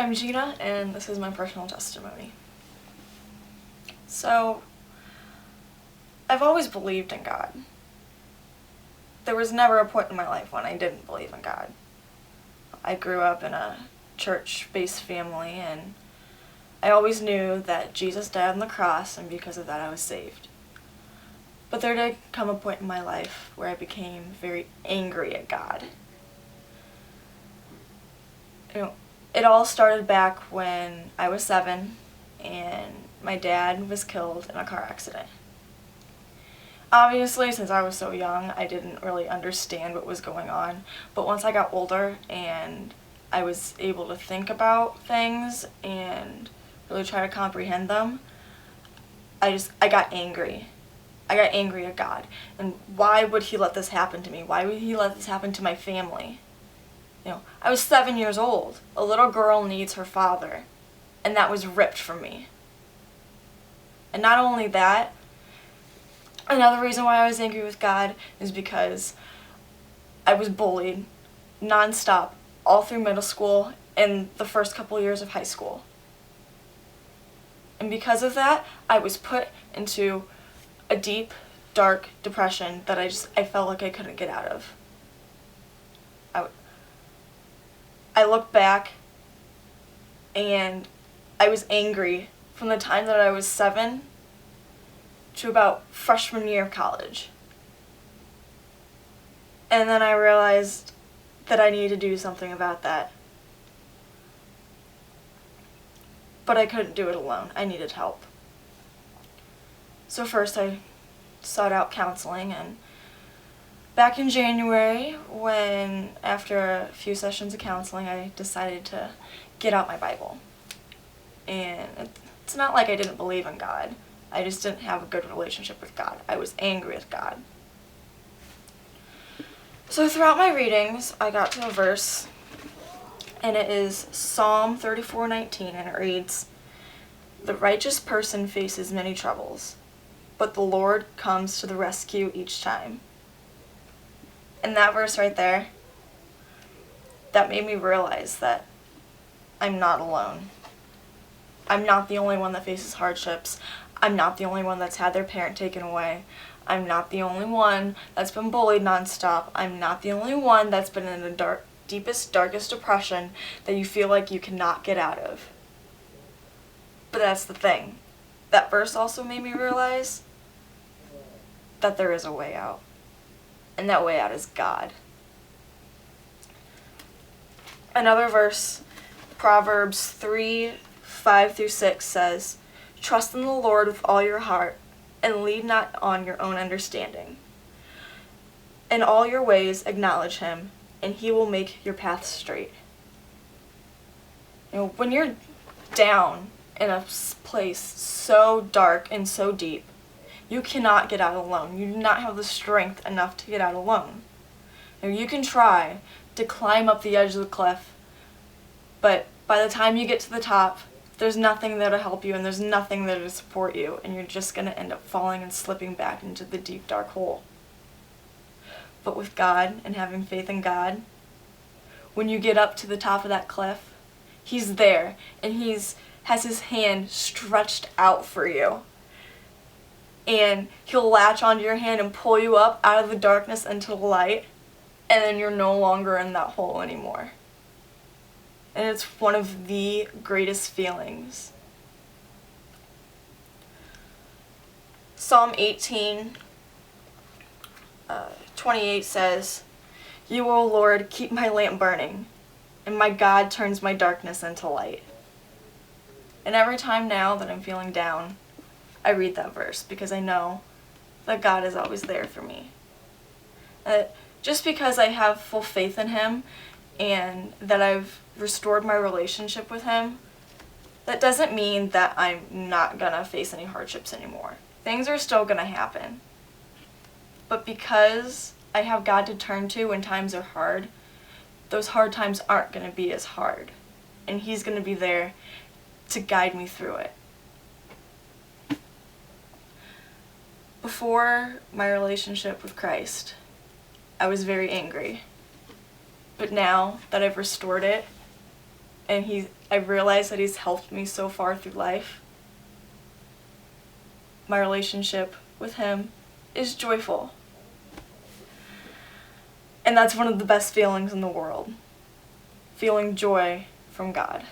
I'm Gina, and this is my personal testimony. So, I've always believed in God. There was never a point in my life when I didn't believe in God. I grew up in a church-based family, and I always knew that Jesus died on the cross, and because of that I was saved. But there did come a point in my life where I became very angry at God. It all started back when I was 7 and my dad was killed in a car accident. Obviously, since I was so young, I didn't really understand what was going on, but once I got older and I was able to think about things and really try to comprehend them, I got angry. I got angry at God. And why would he let this happen to me? Why would he let this happen to my family? I was 7 years old. A little girl needs her father, and that was ripped from me. And not only that, another reason why I was angry with God is because I was bullied nonstop all through middle school and the first couple years of high school. And because of that, I was put into a deep, dark depression that I felt like I couldn't get out of. I look back and I was angry from the time that I was 7 to about freshman year of college. And then I realized that I needed to do something about that. But I couldn't do it alone. I needed help. So first I sought out counseling, and back in January, when after a few sessions of counseling, I decided to get out my Bible. And it's not like I didn't believe in God. I just didn't have a good relationship with God. I was angry with God. So throughout my readings, I got to a verse, and it is Psalm 34:19, and it reads, "The righteous person faces many troubles, but the Lord comes to the rescue each time." And that verse right there, that made me realize that I'm not alone. I'm not the only one that faces hardships. I'm not the only one that's had their parent taken away. I'm not the only one that's been bullied nonstop. I'm not the only one that's been in the deepest, darkest depression that you feel like you cannot get out of. But that's the thing. That verse also made me realize that there is a way out. And that way out is God. Another verse, Proverbs 3:5-6 says, "Trust in the Lord with all your heart, and lean not on your own understanding. In all your ways acknowledge him, and he will make your path straight." When you're down in a place so dark and so deep, you cannot get out alone. You do not have the strength enough to get out alone. You can try to climb up the edge of the cliff, but by the time you get to the top, there's nothing there to help you and there's nothing there to support you, and you're just going to end up falling and slipping back into the deep, dark hole. But with God and having faith in God, when you get up to the top of that cliff, he's there and has his hand stretched out for you. And he'll latch onto your hand and pull you up out of the darkness into the light, and then you're no longer in that hole anymore. And it's one of the greatest feelings. Psalm 18:28 says, "You, O Lord, keep my lamp burning, and my God turns my darkness into light." And every time now that I'm feeling down, I read that verse because I know that God is always there for me. Just because I have full faith in him and that I've restored my relationship with him, that doesn't mean that I'm not gonna face any hardships anymore. Things are still gonna happen. But because I have God to turn to when times are hard, those hard times aren't gonna be as hard. And he's gonna be there to guide me through it. Before my relationship with Christ, I was very angry. But now that I've restored it, and I realize that he's helped me so far through life. My relationship with him is joyful. And that's one of the best feelings in the world. Feeling joy from God.